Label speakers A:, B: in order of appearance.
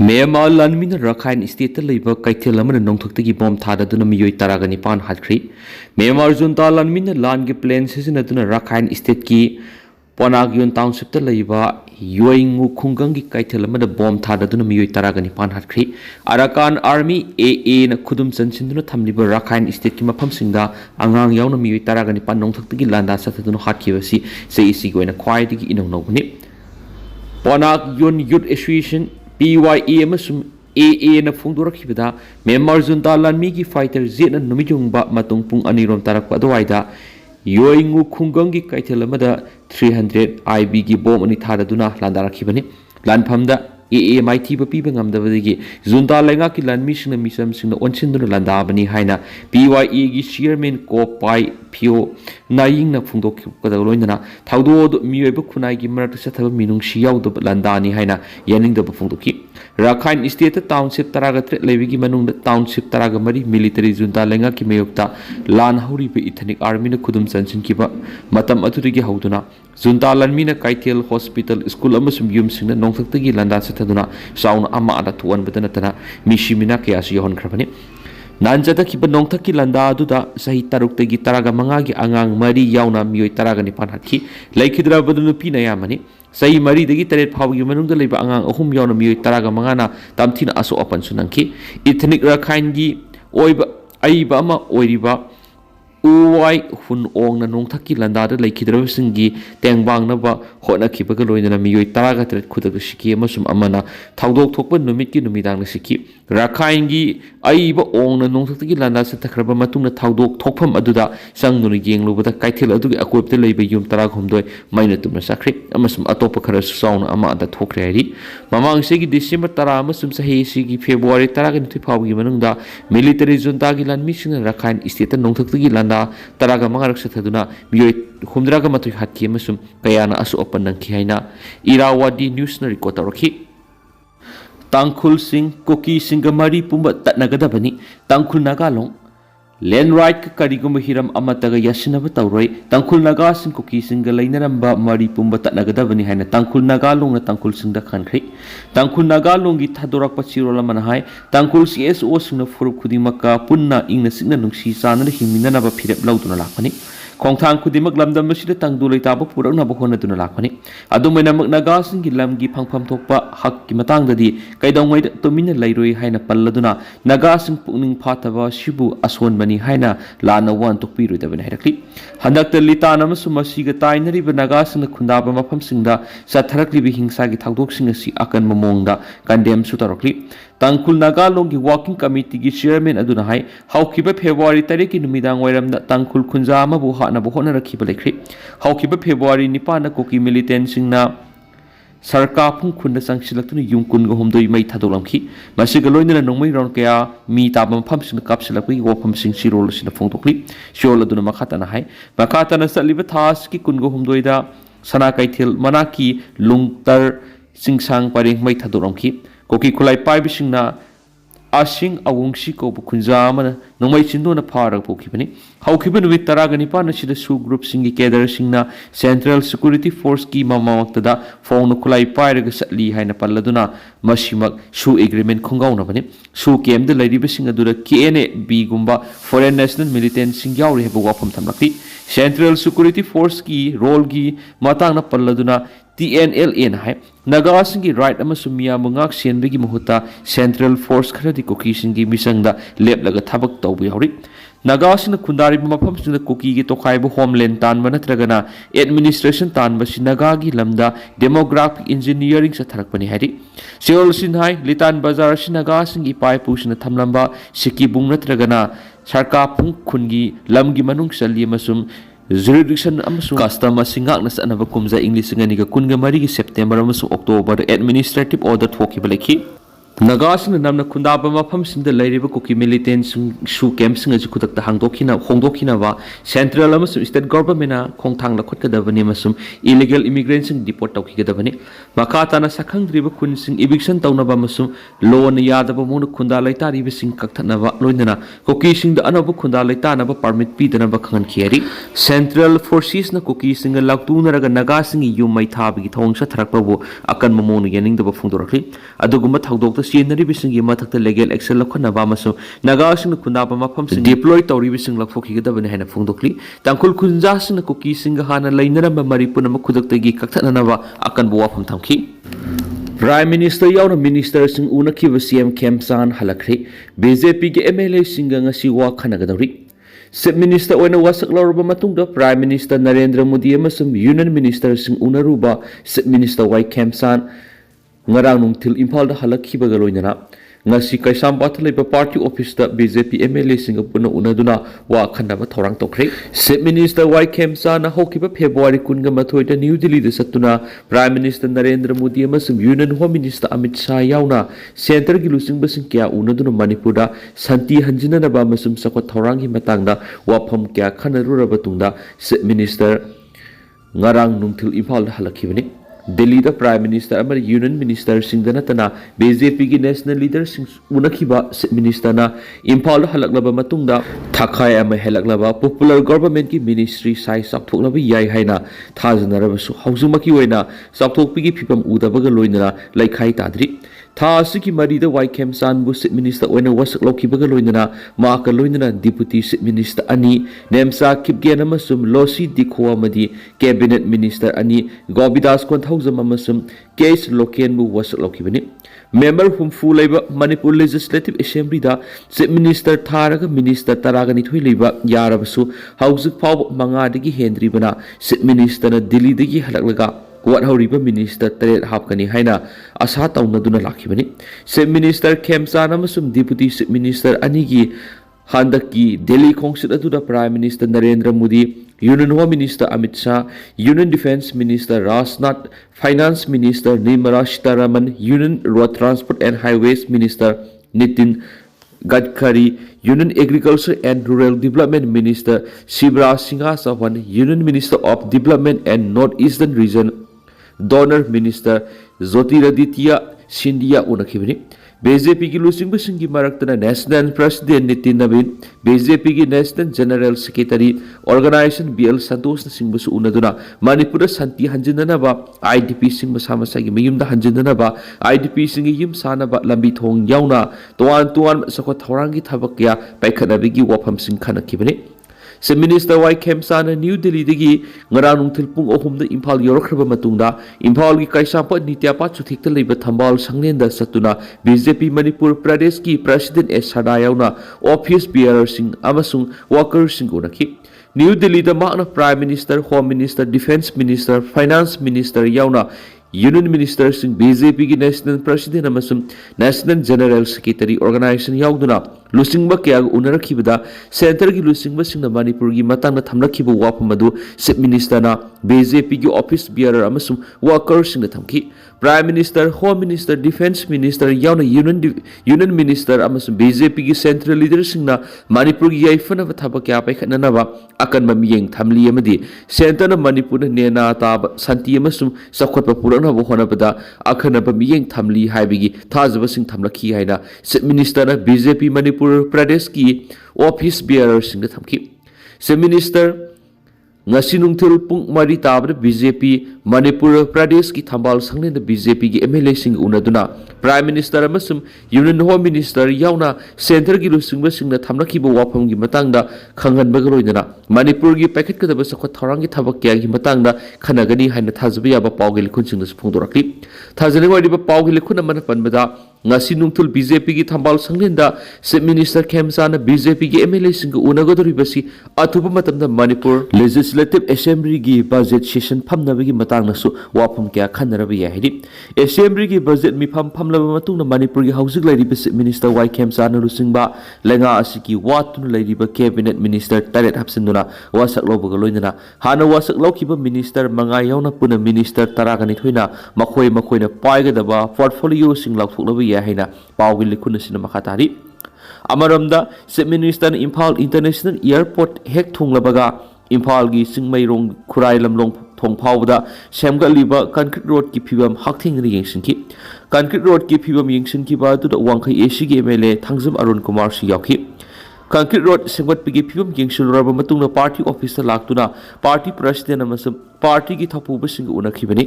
A: Myanmar Lanmin Rakhine State Labor Kaitel Laman Nongtaki Bomb Tada Dunami Taragani Hatri. Myanmar Junta Lanmin Langi Plains is in Aduna Rakhine State Ki Ponagion Township the Labor Yoingu Kungangi Kaitel Laman Bomb Tada Dunami Taragani Hatri. Arakan Army A. Kudum Sansinduna Tamliba Rakhine State Kima Pamsinda Angang Yaunami Taragani Panongtaki Landa Satadun Hatkivasi say is going a quiet in Nogni. Ponak Yun Youth Association PYE amasum AA na phungdorakibada Myanmar Junta Lanmi ki fighter Zena numijungba matung pung anirom tarakpa adwaida Yoingu Kungangi Kaitel amada 300 IB gi bomb ani thadaduna landarakibani lanphamda AA MIT ba piba ngamdabadagi Junta Lenga ki Lanmi singna misam singna onsinduna landabani haina PYE gi chairman ko pai Pio Naying na phungdokibada loinana thawdo miyoiba khunai gi marak sathaba minung shiyaw do landani haina yaning da phungdoki Rakhine State Township Taragatre Levigi Manung Township Taragamari Military Junta Lenga ki mayokta Lan Hauri pe Ethnic Army na Kudum Sansin kiba Matam Aturigi Hauduna Junta Lanmina Kaitel Hospital School Amasum Yum Singna Nongtaki Landa Sataduna Sauna Ama Ada Tuan Badanatana Mishimina Kias Yohon Krapani Nanjata kiba Nongtaki Landa Duda Sahi Taruktagi Taragamangagi Angang Mari Yauna Miyoi Taragani Panhaki Laikidra Badunupina Yamani Say Mari the Gitaret Power Human the Labor Angang Hum Yonami Taraga Mangana Tamtina Aso Open Sunanki Ethnic Rakhine Oiba Aibama Oiriba Uwai Hun Ong na Nongtaki Landa like Kidrosingi Tangbang Naba Hona Kipagalo in a Miyoi Taraga Kudashiki Masum Amana Taudo Topa Numiki Numidang Siki Rakhine Aiba Ong na Nongtaki Landa Satakraba Matuna Taudo Topam Aduda Sang Nuriging Lubata Kaitil Adu Aquip the Labor Yum Taragumdoi Minatum Sakri Amasum Atopa Sound Ama that Tokreari Mamang Sigi December Taramasum Sahi Sigi February Taragan Tipawi Manunda Military Zuntagilan Mission and Rakhine State Nongtaki Landa Taraga Mangarak Sataduna Miyoi Humdraga Matu Hatki Masum Kayana Asu Open Nankihaina Irawadi News na Rikotaraki Tangkul Singh Koki Singamari Pumba Tatnagadabani Tangkul Nagalong Land right Karigum Hiram Amataga Yasinaba Tauroi Tangkul Naga Sing Koki Singalinaramba Mari Pumba Tatnagadabani Hana Tangkul Nagalong na Tangkul Singda Country Tangkul Nagalong Gitadorak Pachirola Manahai Tangkul CSO Singna Furukudimaka Punna Ing Signa Nungsi Sana Himina Pirep Lautuna Lakani Kongtang Kudimak Lamda Mashida Tangdulay Tabo Purang Nabahona Dunalakani Adumena Magnagasin Gilamgi Pangpam Topa Hak Kimatang Dadi Kaidong Wade Tomina Lairoi Haina Paladuna Nagasin Puning Patava Shibu Aswan Bani Haina Lana Wan Topiru Davan Herakli Handak the Litana Masumasiga Tainari Nagasin Kundaba Mapam Singda Satarakli Bihingsagi Tagdok Singasi Akan Mamonda Kandem Sutarokli Tangkul Nagalongi Walking Committee gi Chairman Aduna Hai Haukiba February Tariki Numidang Wairam Tangkul Kunzama Buha na Buhona Rakiba Lekri Haukiba February Nipana Koki Militant Singna Sarka Pung Kunda Sangsilatun Yunkun Gomdo May Tadolamki Masigaloin and Nomi Ronkea Mi Tabam Pumps in the Capsulapi Wapam Sing Sirolos in the Photoclip Shola Duna Makatana Hai Makatana Salibataski Kungo Humdoida Sanakaitil Manaki Lungtar Sing Sang Paring May Tadolamki Koki Kulai Pibishina Asing Awungsi ko Bukunzamana, no may chindo na para po kipani. How kiban with Taraganipa na sila su group singi keder singna Central Security Force ki mamawagtada phone no kulay piraga sa lihay na paladuna masimag su agreement kungaw na bani. Su kem de lady singa dura KNB gumba Foreign National Militant singyaw rihe wapam tamlaki. Central Security Force ki role ki matang na paladuna TNLN hai Nagasingi right amasumia mungak sienbigi muhuta Central Force Karadi Koki singi misangda leplaga tabak tawbi hori Nagasina kundari mapam sinda Koki gi tokaibu homeland tanba natragana administration tanba sinagagi lamda demographic engineering sa tharakpani hari Seol sinhai litan bazar sinagasingi pai pusina thamlamba sikibung natragana sarka pung kungi lamgi manung sali masum Jurisdiction amasung customer singak na sa anavakumza English nga niga kunga marigi September amasung October administrative order thoki balaki Nagas na namna kundaba mapam sinda lairiba Koki militant su camps nga jukutak ta hongdokina wa central amasung state government na kongtang lakot kadabani masum illegal immigrants ng deport tawki kadabani makata na sakang driba kun sing eviction tawnaba masum law na yadaba mo na kunda laitari sing kaktanaba loinana Koki sing da anaba kunda laitana ba permit pi dana ba kangan kiari Central Forces na Koki sing laktu na raga nagas ng yumay tabi thong sa tharakpa bo akan mamono yaning da ba phungdorakli aduguma thawdok चेनरीबिसिंगी मथक्ता legal action लखनबा अमसुं नागासिंग खुनाबा मफमसिंग deploy तौरीबिसिंग लखोखिगदबने हाइना फोंदोक्ली तांखुल खुंजासिंग कुकीसिंग हाना लैनरम मरि Poonam खुदक्तगी कक्थननबा अकनबो वाफम थमखी prime minister यावना minister सिंग उनखिब CM खेमचान हलखरी BJP के MLA Singh ngasi wa khanagadauri Chief Minister oina wasak lawraba matungda Prime Minister Narendra Modi amasum Union Minister sing unaruba Chief Minister Wai Khemsan ngarang nungthil Imphal da halakhiba galoinana ngasi Kaisambata leba party office da BJP MLA sing apuna unaduna wa khanaba thorang tokre Chief Minister Wai Khemsan na hokiba February kunga mathoi da New Delhi da satuna Prime Minister Narendra Modi amasum Union Home Minister Amit Shah yauna center gi lusing basing kya unaduna Manipur da santi hanjina na ba masum sakwa thorang hi matangda wafam kya khanaruraba tungda Chief Minister ngarang nungthil Imphal da halakhibani Delhi da Prime Minister amar Union Minister singdana tana BJP gi national leader sing unakhiba Chief Minister na Imphal halaklaba matungda thakai ama helaklaba popular government ki ministry sai sapthoklaba yai haina thajanarabasu hausumaki oina sapthokpi gi phipam udabaga loinana laikhai tadri tha asiki marida Wai Khemsan bu Chief Minister oina wasak lokhibaga loinana ma ka loinana deputy Chief Minister ani nemsa khipgen amasum losi dikho amadi cabinet minister ani Gobidas Konthawjam amasum case loken bu wasak lokhibani member humfu leiba Manipur Legislative Assembly da Chief Minister tharaga minister taragani thoi leiba yarabasu hausuk phaw manga dagi hendri bana Chief Minister na Delhi dagi halaklaga what horiba minister tret hapkani haina asa taunaduna lakhibani Chief Minister Khemsan amasum deputy Chief Minister anigi handaki Delhi khongsit atuda Prime Minister Narendra Modi Union Home Minister Amit Shah Union Defense Minister Rajnath Finance Minister Nirmala Sitharaman Union Road Transport and Highways Minister Nitin Gadkari Union Agriculture and Rural Development Minister Shivraj Singh Chauhan Union Minister of Development and Northeastern Region Donor Minister Jyotiraditya Scindia unakhibani BJP ki lusing basing ki maraktana National President Nitin Nabin BJP ki National General Secretary Organization BL Santosh Singh basu unaduna Manipur santi hanjinana ba IDP sing masama gi mayumda hanjinana ba IDP sing yim sana ba lambi thong yauna tuan sakwa thorangi thabakya paikhanabigi wafam sing khanakibani Chief Minister Wai Khemsan New Delhi dagi ngarang nungthil pung 3 da Imphal yorokhraba matungda Imphal gi Kaisapa Nityapa chuthikta leiba Thambal Sangnenda satuna BJP Manipur Pradesh ki President S Sada yauna office bearer sing amasung worker sing unakhi New Delhi da makna Prime Minister Home Minister Defense Minister Finance Minister yauna Union Minister sing BJP ki National President amasum National General Secretary Organization yauduna lusingba kya unarakhibada center gi lusingba singna Manipur gi matangna thamlakhiba wapamadu Chief Minister na BJP gi office bearer amasum workers singna thamki Prime Minister Home Minister Defense Minister yauna Union Minister amasum BJP gi central leader singna Manipur gi yaifana thaba kya paikhanana ba akan mamiyeng thamli amadi center na Manipur na nena ta santi amasum sakhotpa purana bo honabada akhana ba miyeng thamli haibigi thajaba sing thamlakhi haina Chief Minister na BJP Manipur Pradesh ki office bearer sing da thamki Chief Minister ngasi nungthil pung mari tabra BJP Manipur Pradesh ki Thambal Sangne da BJP ki MLA sing unaduna Prime Minister amasum Union Home Minister yauna center gi lusingba singna thamlakhiba wafam gi matangda khanghanba galoidana Manipur gi packet ka da sakwa thorang gi thabak kya gi matangda khanagani haina thajba yaba pawgil khun singna phongdorakli thajani wadi ba pawgil khun amana panbada ngasi nungthul BJP ki Thambal Sangnenda Chief Minister Khemsan BJP ki MLA sing unagodori basi athuba matamda Manipur Legislative Assembly gi budget session phamnabagi matangnasu wafam kya khanarabi yahidi Assembly gi budget mi phamlaba matungna Manipur gi hausik lairiba Chief Minister Wai Khemsan lusingba lenga asiki watun lairiba cabinet minister taret hapsinduna wasak lobaga loinana hana wasak lokhiba minister manga yauna puna minister taragani thoina makhoi na paigadaba portfolio sing laukthoknaba haina pawgil likhuna sina makhatari amaramda Chief Minister Imphal International Airport hek thunglabaga Imphal gi Singmairong Khurai Lamlong thongphawda semgaliba concrete road ki phibam hakthingri yengsinki concrete road ki phibam yengsinki ba tu wangkhai AC gi MLA Thangjam Arun Kumar si yakhi concrete road sengwatpigi phibam yengsilraba matungna party office laktuna party president amasum party gi thapuba sing unakhibani